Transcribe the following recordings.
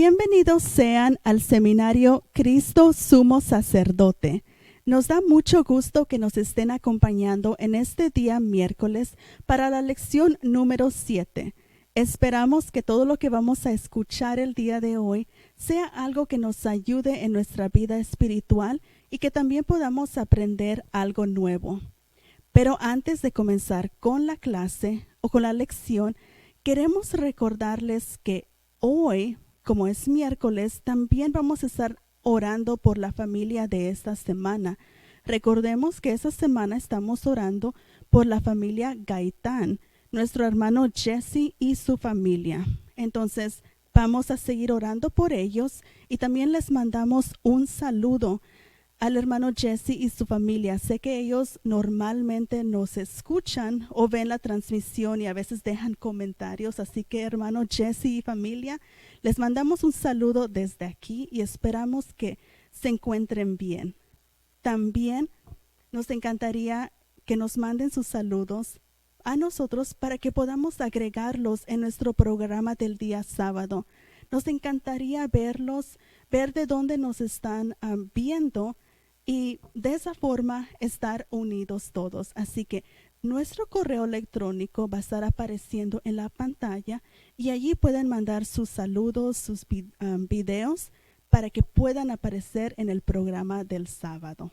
Bienvenidos sean al seminario Cristo Sumo Sacerdote. Nos da mucho gusto que nos estén acompañando en este día miércoles para la lección número 7. Esperamos que todo lo que vamos a escuchar el día de hoy sea algo que nos ayude en nuestra vida espiritual y que también podamos aprender algo nuevo. Pero antes de comenzar con la clase o con la lección, queremos recordarles que hoy, como es miércoles, también vamos a estar orando por la familia de esta semana. Recordemos que esta semana estamos orando por la familia Gaitán, nuestro hermano Jesse y su familia. Entonces, vamos a seguir orando por ellos y también les mandamos un saludo al hermano Jesse y su familia. Sé que ellos normalmente nos escuchan o ven la transmisión y a veces dejan comentarios, así que hermano Jesse y familia, les mandamos un saludo desde aquí y esperamos que se encuentren bien. También nos encantaría que nos manden sus saludos a nosotros para que podamos agregarlos en nuestro programa del día sábado. Nos encantaría verlos, ver de dónde nos están viendo y de esa forma estar unidos todos. Así que nuestro correo electrónico va a estar apareciendo en la pantalla y allí pueden mandar sus saludos, sus videos para que puedan aparecer en el programa del sábado.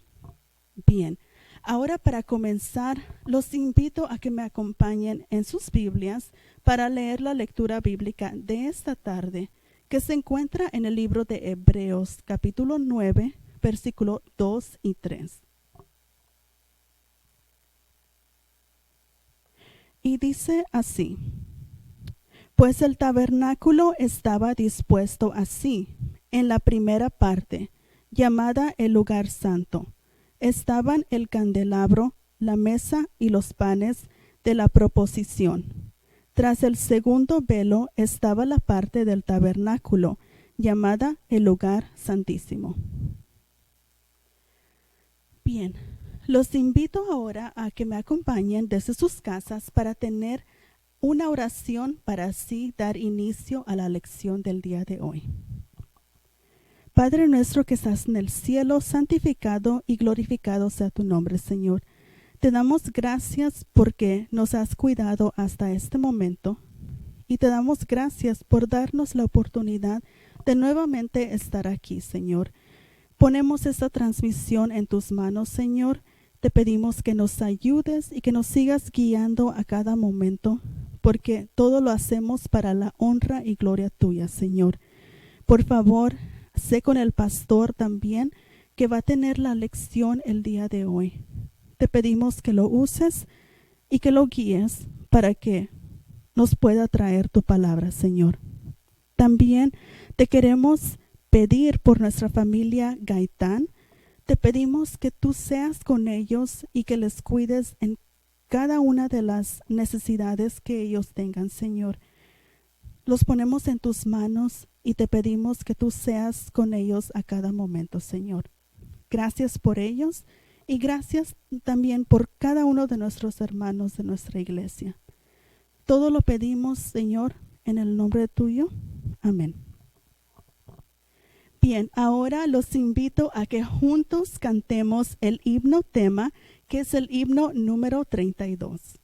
Bien, ahora para comenzar, los invito a que me acompañen en sus Biblias para leer la lectura bíblica de esta tarde, que se encuentra en el libro de Hebreos, capítulo 9, versículo 2 y 3. Y dice así: Pues el tabernáculo estaba dispuesto así, en la primera parte, llamada el lugar santo. Estaban el candelabro, la mesa y los panes de la proposición. Tras el segundo velo estaba la parte del tabernáculo, llamada el lugar santísimo. Bien, los invito ahora a que me acompañen desde sus casas para tener una oración para así dar inicio a la lección del día de hoy. Padre nuestro que estás en el cielo, santificado y glorificado sea tu nombre, Señor. Te damos gracias porque nos has cuidado hasta este momento y te damos gracias por darnos la oportunidad de nuevamente estar aquí, Señor. Ponemos esta transmisión en tus manos, Señor. Te pedimos que nos ayudes y que nos sigas guiando a cada momento, porque todo lo hacemos para la honra y gloria tuya, Señor. Por favor, sé con el pastor también, que va a tener la lección el día de hoy. Te pedimos que lo uses y que lo guíes para que nos pueda traer tu palabra, Señor. También te queremos pedir por nuestra familia Gaitán. Te pedimos que tú seas con ellos y que les cuides en cada una de las necesidades que ellos tengan, Señor. Los ponemos en tus manos y te pedimos que tú seas con ellos a cada momento, Señor. Gracias por ellos y gracias también por cada uno de nuestros hermanos de nuestra iglesia. Todo lo pedimos, Señor, en el nombre tuyo. Amén. Bien, ahora los invito a que juntos cantemos el himno tema, que es el himno número 32.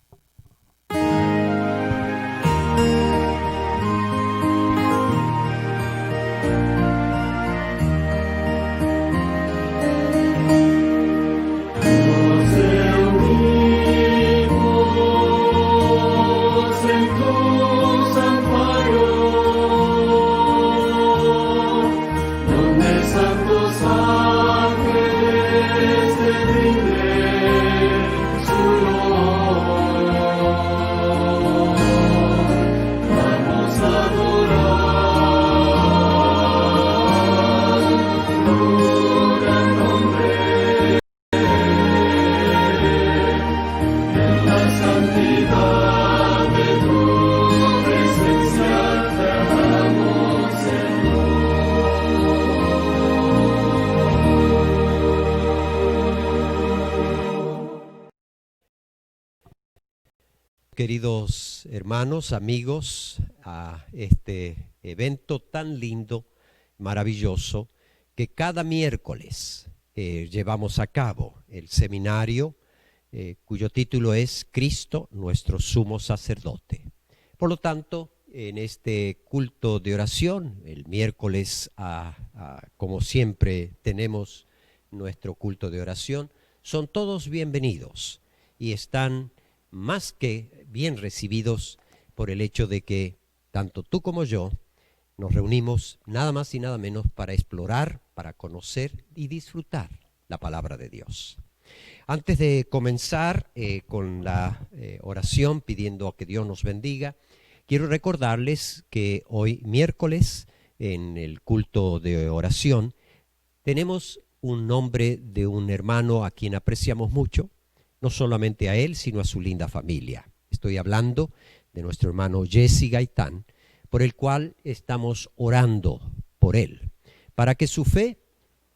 Queridos hermanos, amigos, a este evento tan lindo maravilloso que cada miércoles llevamos a cabo el seminario cuyo título es Cristo, nuestro sumo sacerdote. Por lo tanto, en este culto de oración, el miércoles, como siempre tenemos nuestro culto de oración, son todos bienvenidos y están más que bien recibidos por el hecho de que tanto tú como yo nos reunimos nada más y nada menos para explorar, para conocer y disfrutar la palabra de Dios. Antes de comenzar con la oración pidiendo a que Dios nos bendiga, quiero recordarles que hoy miércoles en el culto de oración tenemos un nombre de un hermano a quien apreciamos mucho, no solamente a él, sino a su linda familia. Estoy hablando de nuestro hermano Jesse Gaitán, por el cual estamos orando por él, para que su fe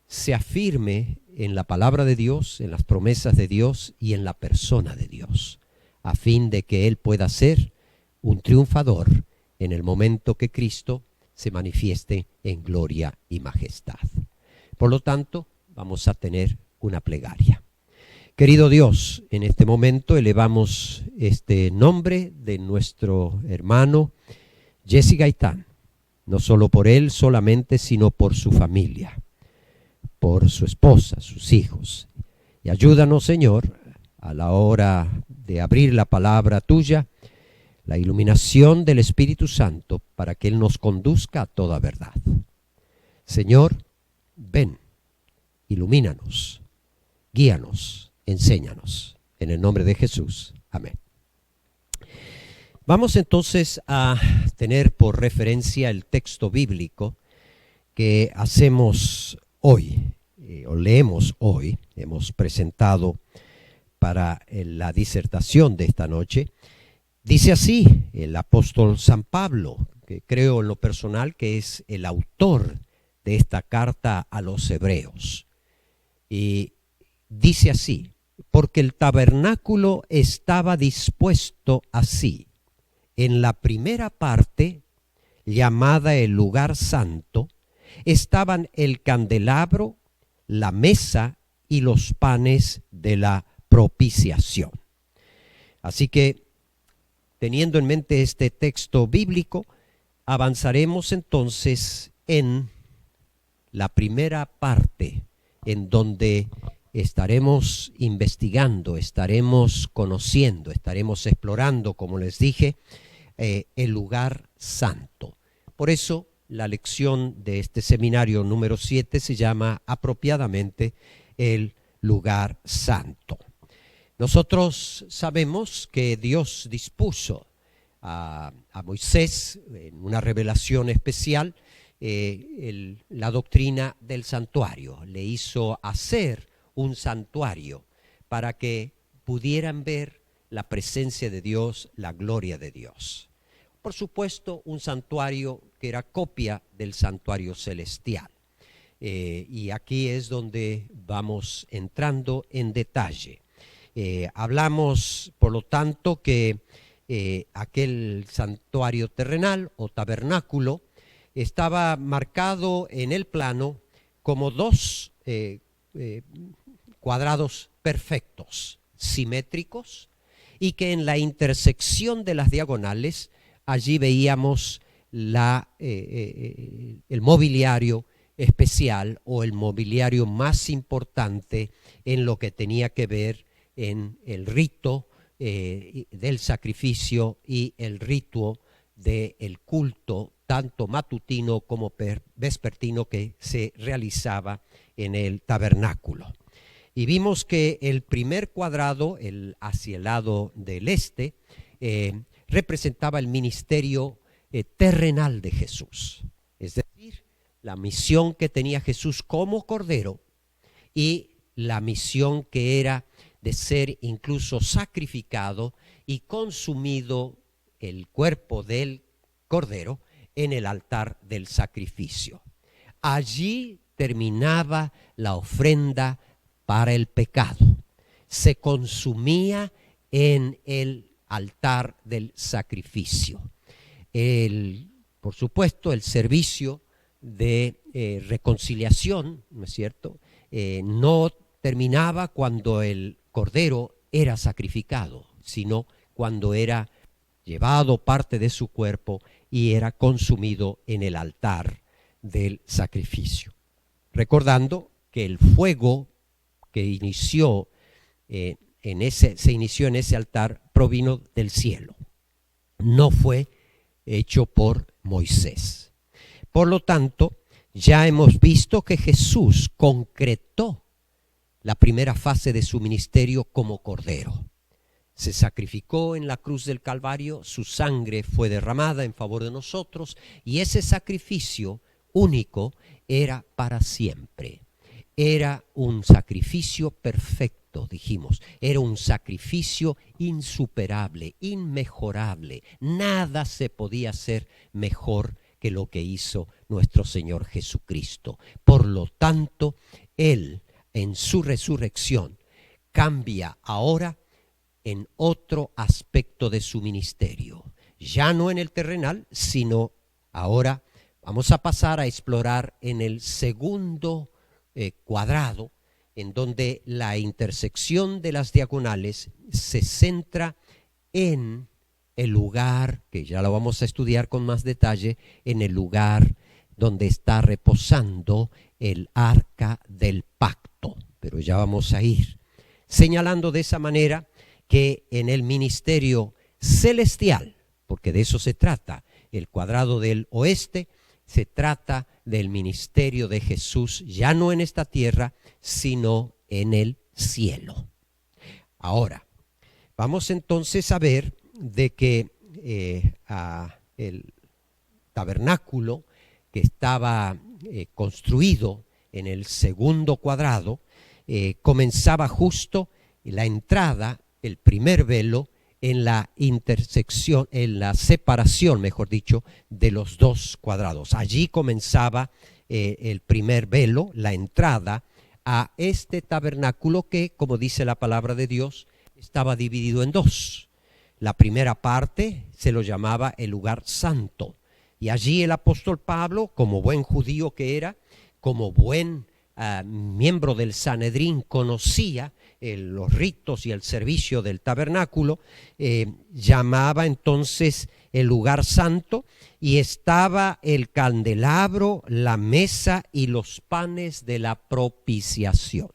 se afirme en la palabra de Dios, en las promesas de Dios y en la persona de Dios, a fin de que él pueda ser un triunfador en el momento que Cristo se manifieste en gloria y majestad. Por lo tanto, vamos a tener una plegaria. Querido Dios, en este momento elevamos este nombre de nuestro hermano Jesse Gaitán, no solo por él solamente, sino por su familia, por su esposa, sus hijos. Y ayúdanos, Señor, a la hora de abrir la palabra tuya, la iluminación del Espíritu Santo para que Él nos conduzca a toda verdad. Señor, ven, ilumínanos, guíanos, enséñanos. En el nombre de Jesús. Amén. Vamos entonces a tener por referencia el texto bíblico que hacemos hoy, o leemos hoy, hemos presentado para la disertación de esta noche. Dice así el apóstol San Pablo, que creo en lo personal que es el autor de esta carta a los hebreos. Y dice así: porque el tabernáculo estaba dispuesto así, en la primera parte, llamada el lugar santo, estaban el candelabro, la mesa y los panes de la propiciación. Así que, teniendo en mente este texto bíblico, avanzaremos entonces en la primera parte, en donde estaremos investigando, estaremos conociendo, estaremos explorando, como les dije, el lugar santo. Por eso la lección de este seminario número 7 se llama apropiadamente el lugar santo. Nosotros sabemos que Dios dispuso a Moisés en una revelación especial la doctrina del santuario. Le hizo hacer un santuario para que pudieran ver la presencia de Dios, la gloria de Dios. Por supuesto, un santuario que era copia del santuario celestial. Y aquí es donde vamos entrando en detalle. Hablamos, por lo tanto, que aquel santuario terrenal o tabernáculo estaba marcado en el plano como dos cuadrados perfectos, simétricos, y que en la intersección de las diagonales allí veíamos el mobiliario especial o el mobiliario más importante en lo que tenía que ver en el rito del sacrificio y el rito del culto, tanto matutino como vespertino, que se realizaba en el tabernáculo. Y vimos que el primer cuadrado, hacia el lado del este, representaba el ministerio terrenal de Jesús, es decir, la misión que tenía Jesús como Cordero y la misión que era de ser incluso sacrificado y consumido el cuerpo del Cordero en el altar del sacrificio. Allí terminaba la ofrenda para el pecado. Se consumía en el altar del sacrificio. Por supuesto, el servicio de reconciliación, ¿no es cierto? No terminaba cuando el cordero era sacrificado, sino cuando era llevado parte de su cuerpo y era consumido en el altar del sacrificio. Recordando que el fuego que se inició en ese altar provino del cielo, no fue hecho por Moisés. Por lo tanto, ya hemos visto que Jesús concretó la primera fase de su ministerio como cordero. Se sacrificó en la cruz del Calvario, su sangre fue derramada en favor de nosotros y ese sacrificio único era para siempre. Era un sacrificio perfecto, dijimos. Era un sacrificio insuperable, inmejorable. Nada se podía hacer mejor que lo que hizo nuestro Señor Jesucristo. Por lo tanto, Él en su resurrección cambia ahora en otro aspecto de su ministerio. Ya no en el terrenal, sino ahora vamos a pasar a explorar en el segundo cuadrado, en donde la intersección de las diagonales se centra en el lugar, que ya lo vamos a estudiar con más detalle, en el lugar donde está reposando el arca del pacto. Pero ya vamos a ir señalando de esa manera que en el ministerio celestial, porque de eso se trata, el cuadrado del oeste, se trata del ministerio de Jesús, ya no en esta tierra, sino en el cielo. Ahora, vamos entonces a ver de que el tabernáculo que estaba construido en el segundo cuadrado, comenzaba justo la entrada, el primer velo, en la intersección, en la separación, mejor dicho, de los dos cuadrados. Allí comenzaba el primer velo, la entrada a este tabernáculo que, como dice la palabra de Dios, estaba dividido en dos. La primera parte se lo llamaba el lugar santo. Y allí el apóstol Pablo, como buen judío que era, como buen miembro del Sanedrín, conocía los ritos y el servicio del tabernáculo, llamaba entonces el lugar santo, y estaba el candelabro, la mesa y los panes de la propiciación.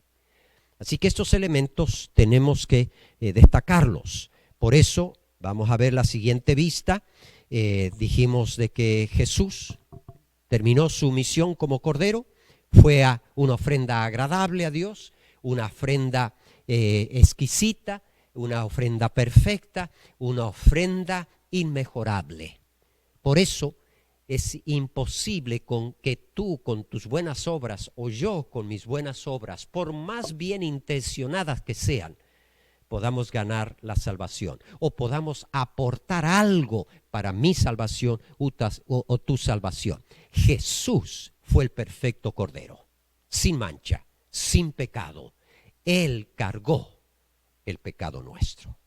Así que estos elementos tenemos que destacarlos. Por eso vamos a ver la siguiente vista. Dijimos de que Jesús terminó su misión como cordero, fue una ofrenda agradable a Dios, una ofrenda exquisita, una ofrenda perfecta, una ofrenda inmejorable. Por eso es imposible que tú con tus buenas obras o yo con mis buenas obras, por más bien intencionadas que sean, podamos ganar la salvación o podamos aportar algo para mi salvación o tu salvación. Jesús fue el perfecto cordero, sin mancha, sin pecado. Él cargó el pecado nuestro,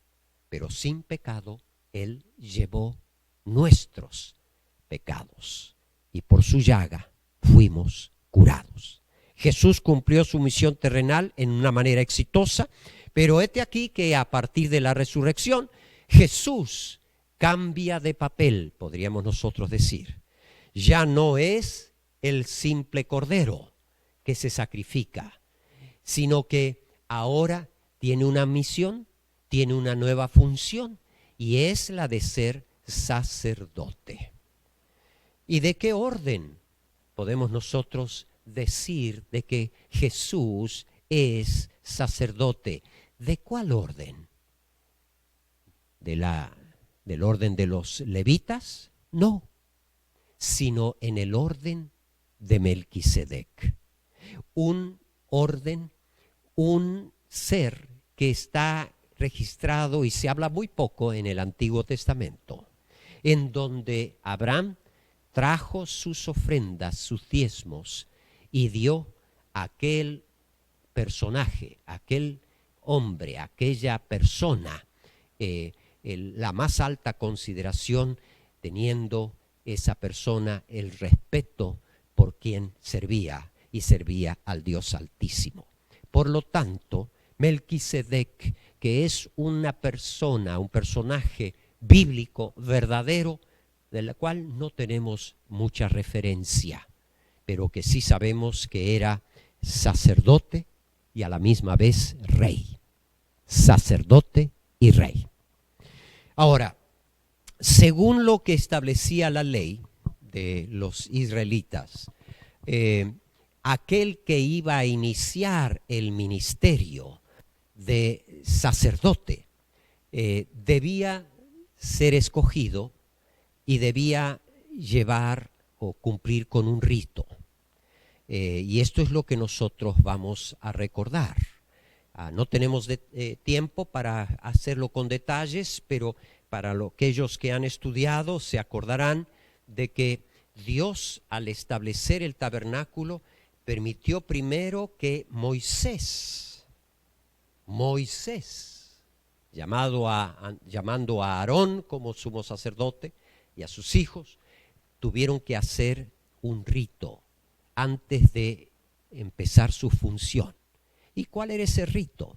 pero sin pecado Él llevó nuestros pecados y por su llaga fuimos curados. Jesús cumplió su misión terrenal en una manera exitosa, pero hete aquí que a partir de la resurrección Jesús cambia de papel, podríamos nosotros decir. Ya no es el simple cordero que se sacrifica, sino que ahora tiene una misión, tiene una nueva función, y es la de ser sacerdote. ¿Y de qué orden podemos nosotros decir de que Jesús es sacerdote? ¿De cuál orden? ¿Del orden de los levitas? No, sino en el orden de Melquisedec. Un orden, un ser que está registrado y se habla muy poco en el Antiguo Testamento, en donde Abraham trajo sus ofrendas, sus diezmos, y dio a aquel personaje, aquel hombre, aquella persona, la más alta consideración, teniendo esa persona el respeto por quien servía, y servía al Dios Altísimo. Por lo tanto, Melquisedec, que es una persona, un personaje bíblico verdadero, de la cual no tenemos mucha referencia, pero que sí sabemos que era sacerdote y a la misma vez rey. Sacerdote y rey. Ahora, según lo que establecía la ley de los israelitas, aquel que iba a iniciar el ministerio de sacerdote debía ser escogido y debía llevar o cumplir con un rito. Y esto es lo que nosotros vamos a recordar. No tenemos tiempo para hacerlo con detalles, pero para aquellos que han estudiado se acordarán de que Dios, al establecer el tabernáculo, permitió primero que Moisés, llamando a Aarón como sumo sacerdote y a sus hijos, tuvieron que hacer un rito antes de empezar su función. ¿Y cuál era ese rito?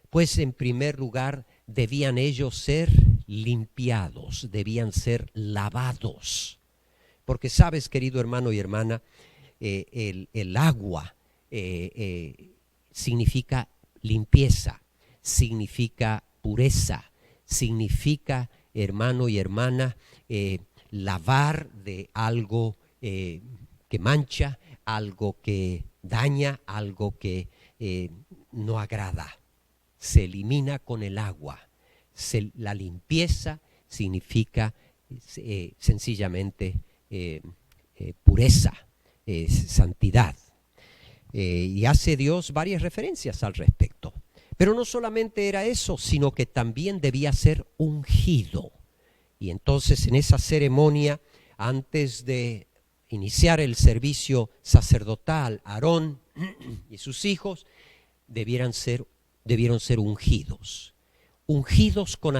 Pues en primer lugar debían ellos ser limpiados, debían ser lavados. Porque sabes, querido hermano y hermana, el agua significa limpieza, significa pureza, significa, hermano y hermana, lavar de algo que mancha, algo que daña, algo que no agrada. Se elimina con el agua. La limpieza significa sencillamente pureza, santidad. Y hace Dios varias referencias al respecto. Pero no solamente era eso, sino que también debía ser ungido. Y entonces en esa ceremonia, antes de iniciar el servicio sacerdotal, Aarón y sus hijos debieron ser ungidos con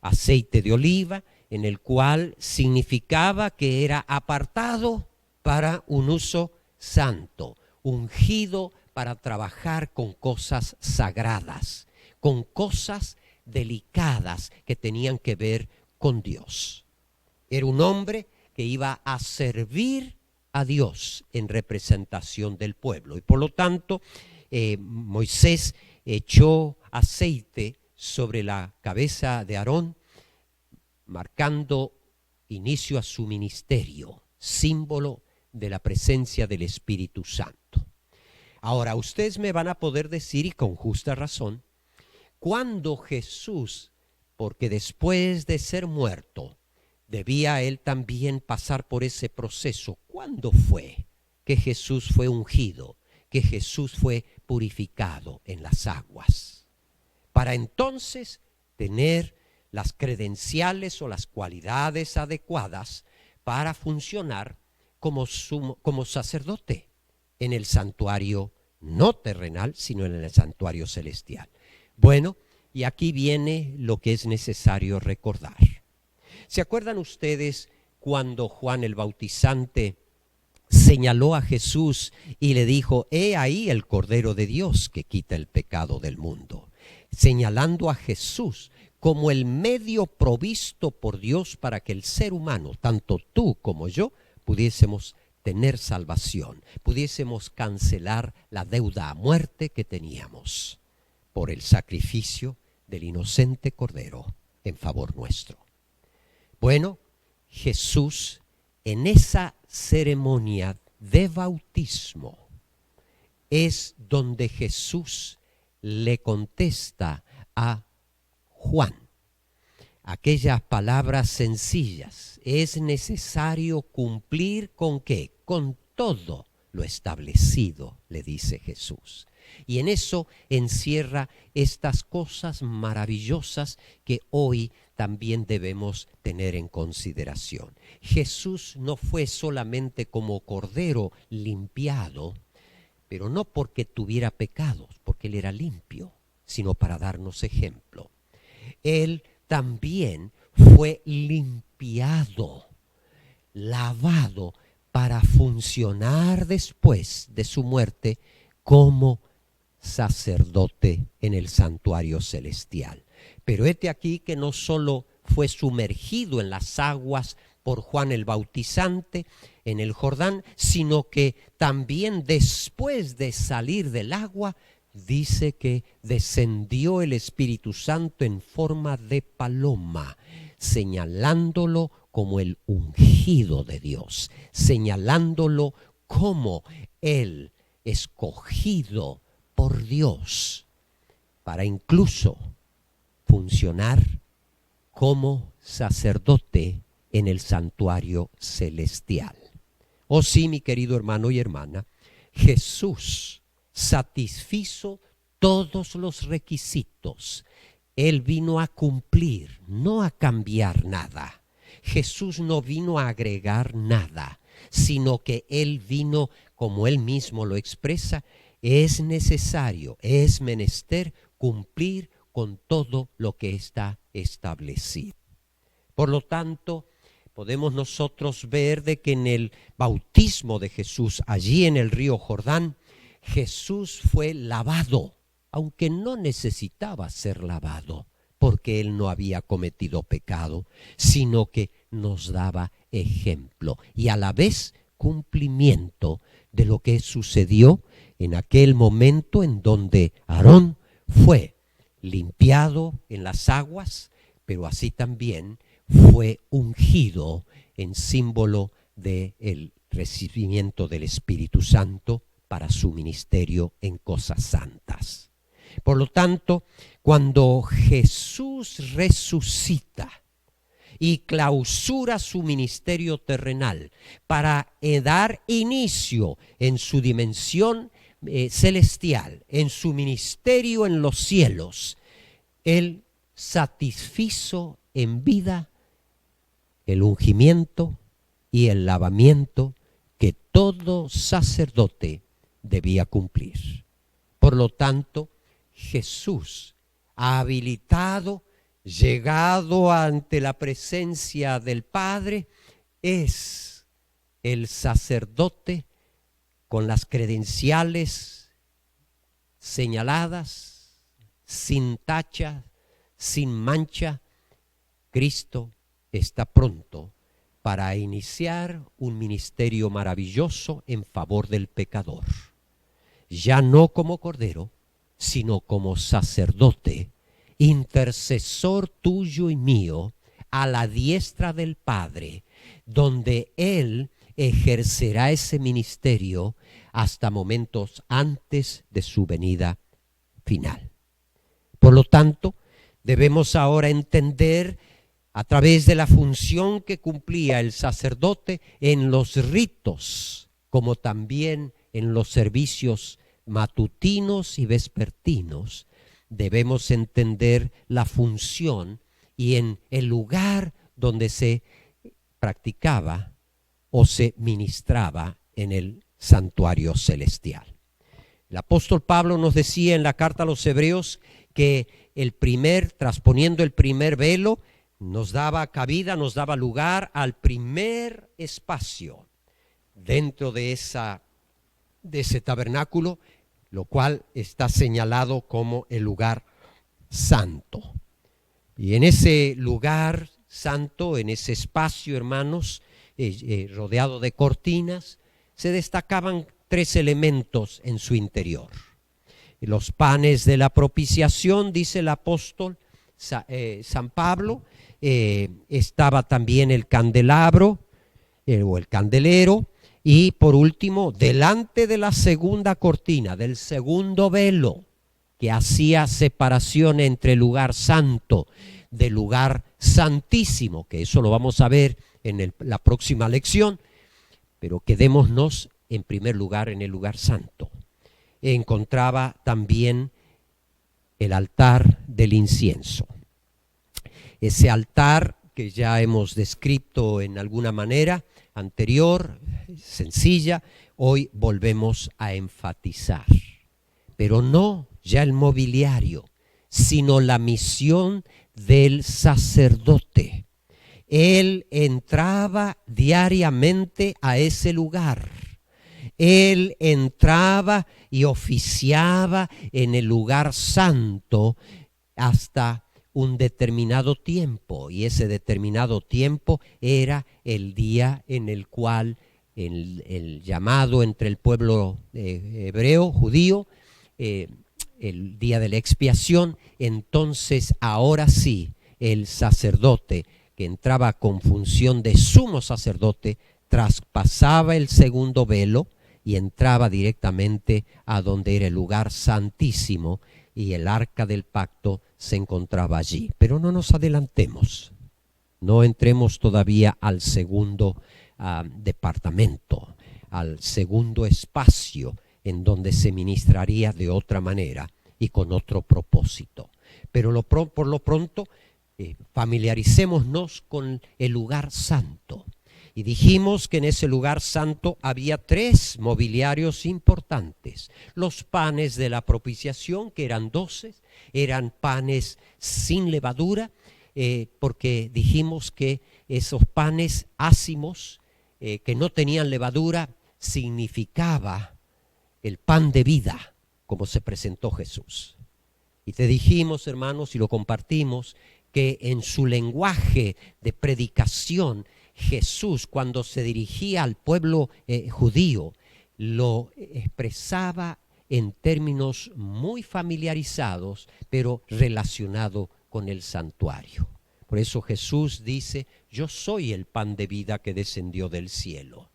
aceite de oliva, en el cual significaba que era apartado para un uso santo, ungido para trabajar con cosas sagradas, con cosas delicadas que tenían que ver con Dios. Era un hombre que iba a servir a Dios en representación del pueblo. Y por lo tanto, Moisés echó aceite sobre la cabeza de Aarón, marcando inicio a su ministerio, símbolo de la presencia del Espíritu Santo. Ahora, ustedes me van a poder decir, y con justa razón, cuando Jesús, porque después de ser muerto, debía él también pasar por ese proceso, ¿cuándo fue que Jesús fue ungido, que Jesús fue purificado en las aguas? Para entonces tener las credenciales o las cualidades adecuadas para funcionar como sacerdote en el santuario no terrenal, sino en el santuario celestial. Bueno, y aquí viene lo que es necesario recordar. ¿Se acuerdan ustedes cuando Juan el Bautizante señaló a Jesús y le dijo: he ahí el Cordero de Dios que quita el pecado del mundo? Señalando a Jesús como el medio provisto por Dios para que el ser humano, tanto tú como yo, pudiésemos tener salvación, pudiésemos cancelar la deuda a muerte que teníamos por el sacrificio del inocente Cordero en favor nuestro. Bueno, Jesús en esa ceremonia de bautismo es donde Jesús le contesta a Juan aquellas palabras sencillas: es necesario cumplir ¿con qué? Con todo lo establecido, le dice Jesús. Y en eso encierra estas cosas maravillosas que hoy también debemos tener en consideración. Jesús no fue solamente como cordero limpiado, pero no porque tuviera pecados, porque él era limpio, sino para darnos ejemplo. Él también fue limpiado, lavado, para funcionar después de su muerte como sacerdote en el santuario celestial. Pero hete aquí que no solo fue sumergido en las aguas por Juan el Bautizante en el Jordán, sino que también después de salir del agua, dice que descendió el Espíritu Santo en forma de paloma, señalándolo como el ungido de Dios, señalándolo como el escogido por Dios para incluso funcionar como sacerdote en el santuario celestial. Oh sí, mi querido hermano y hermana, Jesús satisfizo todos los requisitos. Él vino a cumplir, no a cambiar nada. Jesús no vino a agregar nada, sino que Él vino, como Él mismo lo expresa, es necesario, es menester cumplir con todo lo que está establecido. Por lo tanto, podemos nosotros ver de que en el bautismo de Jesús, allí en el río Jordán, Jesús fue lavado, aunque no necesitaba ser lavado, porque Él no había cometido pecado, sino que nos daba ejemplo y a la vez cumplimiento de lo que sucedió en aquel momento en donde Aarón fue limpiado en las aguas, pero así también fue ungido en símbolo del recibimiento del Espíritu Santo para su ministerio en cosas santas. Por lo tanto, cuando Jesús resucita y clausura su ministerio terrenal para dar inicio en su dimensión celestial, en su ministerio en los cielos, Él satisfizo en vida el ungimiento y el lavamiento que todo sacerdote debía cumplir. Por lo tanto, Jesús ha habilitado, llegado ante la presencia del Padre, es el sacerdote con las credenciales señaladas, sin tacha, sin mancha. Cristo está pronto para iniciar un ministerio maravilloso en favor del pecador, ya no como cordero, sino como sacerdote, intercesor tuyo y mío, a la diestra del Padre, donde Él ejercerá ese ministerio hasta momentos antes de su venida final. Por lo tanto, debemos ahora entender a través de la función que cumplía el sacerdote en los ritos, como también en los servicios matutinos y vespertinos, debemos entender la función y en el lugar donde se practicaba o se ministraba en el santuario celestial. El apóstol Pablo nos decía en la carta a los Hebreos que transponiendo el primer velo, nos daba cabida, nos daba lugar al primer espacio dentro de ese tabernáculo, lo cual está señalado como el lugar santo. Y en ese lugar santo, en ese espacio, hermanos, rodeado de cortinas, se destacaban 3 elementos en su interior. Los panes de la propiciación, dice el apóstol San Pablo, estaba también el candelabro o el candelero, y por último, delante de la segunda cortina, del segundo velo que hacía separación entre el lugar santo del lugar santísimo, que eso lo vamos a ver en la próxima lección, pero quedémonos en primer lugar en el lugar santo. Encontraba también el altar del incienso. Ese altar que ya hemos descrito en alguna manera anterior, sencilla, hoy volvemos a enfatizar. Pero no ya el mobiliario, sino la misión del sacerdote, Él entraba diariamente a ese lugar. Él entraba y oficiaba en el lugar santo hasta un determinado tiempo, y ese determinado tiempo era el día en el cual el llamado entre el pueblo hebreo, judío, el día de la expiación. Entonces ahora sí, el sacerdote que entraba con función de sumo sacerdote traspasaba el segundo velo y entraba directamente a donde era el lugar santísimo, y el arca del pacto se encontraba allí. Pero no nos adelantemos, no entremos todavía al segundo departamento, al segundo espacio en donde se ministraría de otra manera y con otro propósito. Pero por lo pronto, familiaricémonos con el lugar santo. Y dijimos que en ese lugar santo había 3 mobiliarios importantes. Los panes de la propiciación, que eran 12, eran panes sin levadura, porque dijimos que esos panes ácimos, que no tenían levadura, significaba el pan de vida, como se presentó Jesús. Y te dijimos, hermanos, y lo compartimos, que en su lenguaje de predicación, Jesús, cuando se dirigía al pueblo judío, lo expresaba en términos muy familiarizados, pero relacionado con el santuario. Por eso Jesús dice: yo soy el pan de vida que descendió del cielo.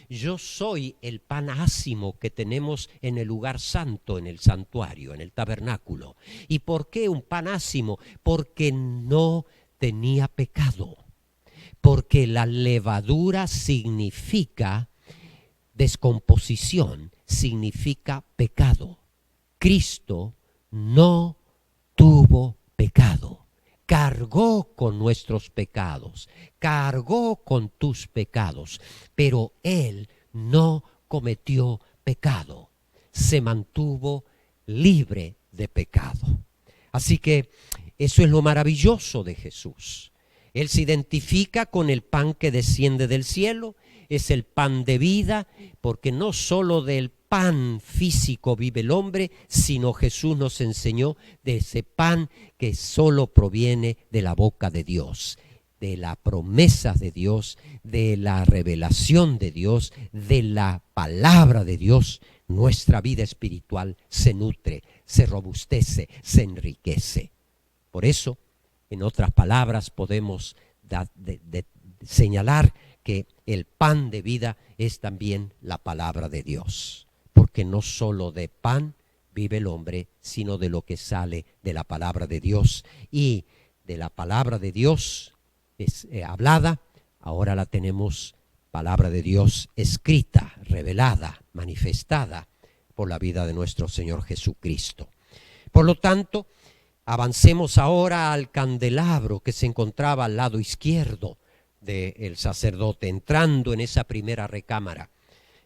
Yo soy el pan ácimo que tenemos en el lugar santo, en el santuario, en el tabernáculo. ¿Y por qué un pan ácimo? Porque no tenía pecado. Porque la levadura significa descomposición, significa pecado. Cristo no tuvo pecado. Cargó con nuestros pecados, cargó con tus pecados, pero Él no cometió pecado, se mantuvo libre de pecado. Así que eso es lo maravilloso de Jesús. Él se identifica con el pan que desciende del cielo, es el pan de vida, porque no solo del pan físico vive el hombre, sino Jesús nos enseñó de ese pan que solo proviene de la boca de Dios, de la promesa de Dios, de la revelación de Dios, de la palabra de Dios. Nuestra vida espiritual se nutre, se robustece, se enriquece. Por eso, en otras palabras, podemos señalar que el pan de vida es también la palabra de Dios, porque no solo de pan vive el hombre, sino de lo que sale de la palabra de Dios. Y de la palabra de Dios es hablada, ahora la tenemos, palabra de Dios escrita, revelada, manifestada por la vida de nuestro Señor Jesucristo. Por lo tanto, avancemos ahora al candelabro que se encontraba al lado izquierdo del sacerdote, entrando en esa primera recámara.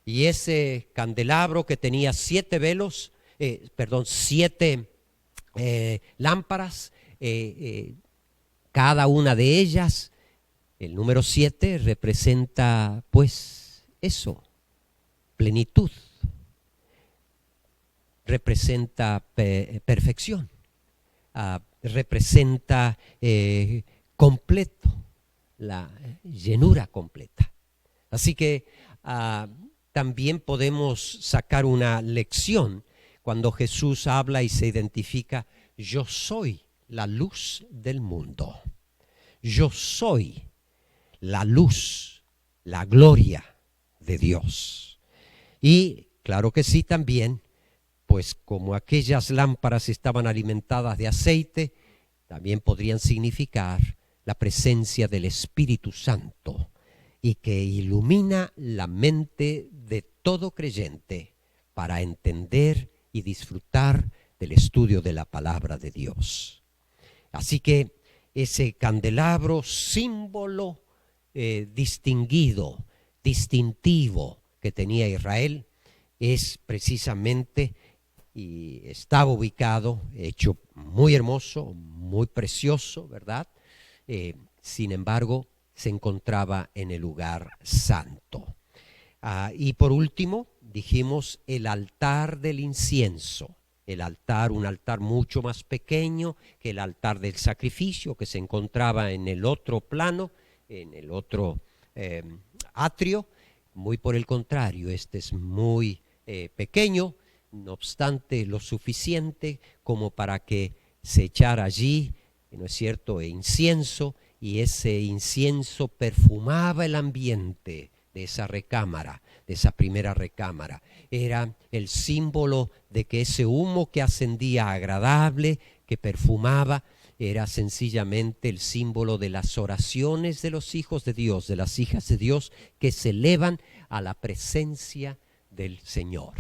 Y ese candelabro que tenía 7 lámparas, cada una de ellas, el número 7 representa pues eso, plenitud, representa perfección, representa completo, la llenura completa. Así que también podemos sacar una lección cuando Jesús habla y se identifica: yo soy la luz del mundo. Yo soy la luz, la gloria de Dios. Y claro que sí, también, pues como aquellas lámparas estaban alimentadas de aceite, también podrían significar la presencia del Espíritu Santo, y que ilumina la mente de todo creyente para entender y disfrutar del estudio de la palabra de Dios. Así que ese candelabro, símbolo distinguido, distintivo que tenía Israel, es precisamente, y estaba ubicado, hecho muy hermoso, muy precioso, ¿verdad? Sin embargo, se encontraba en el lugar santo. Y por último, dijimos el altar del incienso. El altar, un altar mucho más pequeño que el altar del sacrificio que se encontraba en el otro plano, en el otro atrio. Muy por el contrario, este es muy pequeño, no obstante lo suficiente como para que se echara allí, ¿no es cierto?, incienso, y ese incienso perfumaba el ambiente de esa recámara, de esa primera recámara. Era el símbolo de que ese humo que ascendía agradable, que perfumaba, era sencillamente el símbolo de las oraciones de los hijos de Dios, de las hijas de Dios, que se elevan a la presencia del Señor.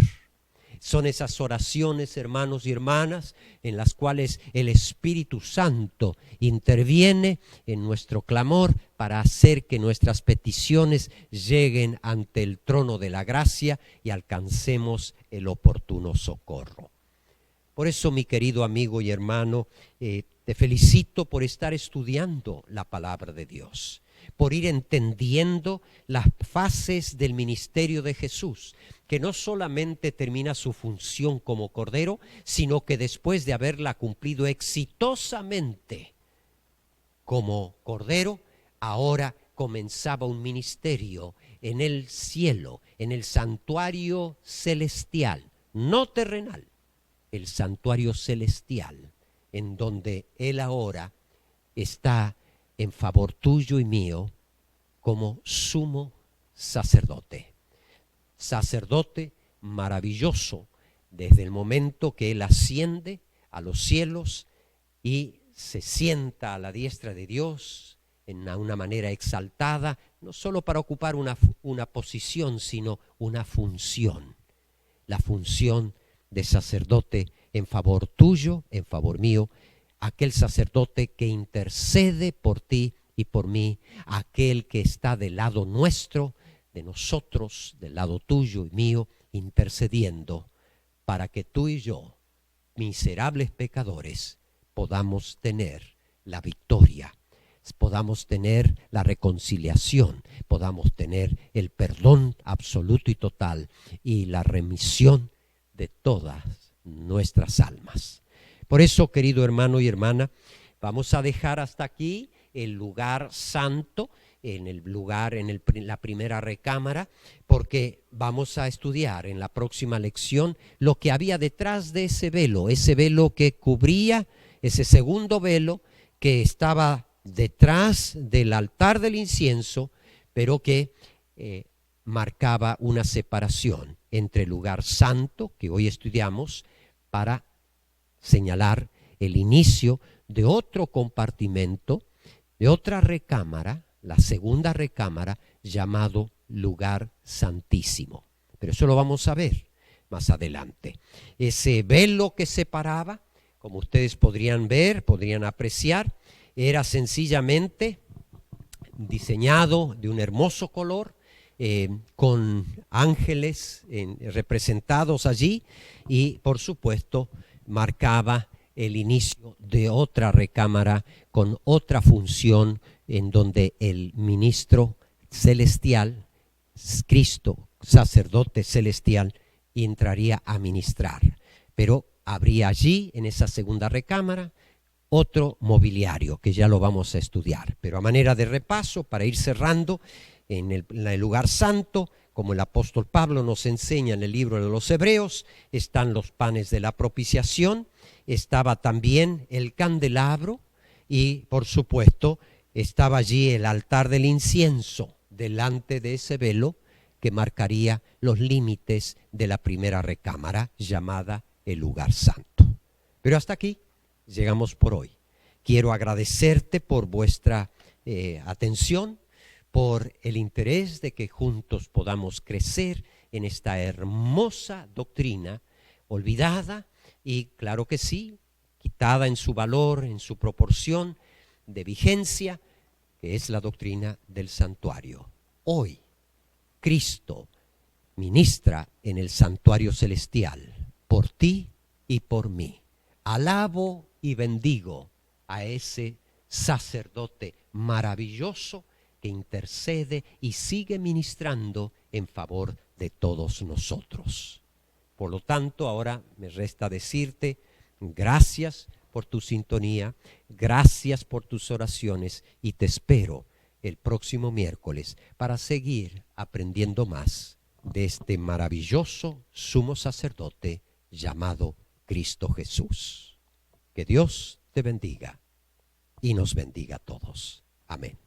Son esas oraciones, hermanos y hermanas, en las cuales el Espíritu Santo interviene en nuestro clamor para hacer que nuestras peticiones lleguen ante el trono de la gracia y alcancemos el oportuno socorro. Por eso, mi querido amigo y hermano, te felicito por estar estudiando la palabra de Dios, por ir entendiendo las fases del ministerio de Jesús, que no solamente termina su función como Cordero, sino que después de haberla cumplido exitosamente como Cordero, ahora comenzaba un ministerio en el cielo, en el santuario celestial, no terrenal, el santuario celestial, en donde Él ahora está en favor tuyo y mío como sumo sacerdote. Sacerdote maravilloso desde el momento que Él asciende a los cielos y se sienta a la diestra de Dios en una manera exaltada, no solo para ocupar una posición, sino una función, la función de sacerdote en favor tuyo, en favor mío, aquel sacerdote que intercede por ti y por mí, aquel que está del lado nuestro, de nosotros, del lado tuyo y mío, intercediendo para que tú y yo, miserables pecadores, podamos tener la victoria, podamos tener la reconciliación, podamos tener el perdón absoluto y total y la remisión de todas nuestras almas. Por eso, querido hermano y hermana, vamos a dejar hasta aquí el lugar santo, en la primera recámara, porque vamos a estudiar en la próxima lección lo que había detrás de ese velo que cubría, ese segundo velo que estaba detrás del altar del incienso, pero que marcaba una separación entre el lugar santo, que hoy estudiamos, para señalar el inicio de otro compartimento, de otra recámara, la segunda recámara, llamado lugar santísimo. Pero eso lo vamos a ver más adelante. Ese velo que separaba, como ustedes podrían ver, podrían apreciar, era sencillamente diseñado de un hermoso color, con ángeles representados allí, y por supuesto marcaba el inicio de otra recámara con otra función, en donde el ministro celestial, Cristo, sacerdote celestial, entraría a ministrar. Pero habría allí, en esa segunda recámara, otro mobiliario que ya lo vamos a estudiar. Pero a manera de repaso, para ir cerrando, en el lugar santo, como el apóstol Pablo nos enseña en el libro de los Hebreos, están los panes de la propiciación, estaba también el candelabro y, por supuesto, estaba allí el altar del incienso delante de ese velo que marcaría los límites de la primera recámara llamada el lugar santo. Pero hasta aquí llegamos por hoy. Quiero agradecerte por vuestra atención, por el interés de que juntos podamos crecer en esta hermosa doctrina, olvidada y, claro que sí, quitada en su valor, en su proporción de vigencia, que es la doctrina del santuario. Hoy, Cristo ministra en el santuario celestial por ti y por mí. Alabo y bendigo a ese sacerdote maravilloso que intercede y sigue ministrando en favor de todos nosotros. Por lo tanto, ahora me resta decirte gracias por tu sintonía, gracias por tus oraciones y te espero el próximo miércoles para seguir aprendiendo más de este maravilloso sumo sacerdote llamado Cristo Jesús. Que Dios te bendiga y nos bendiga a todos. Amén.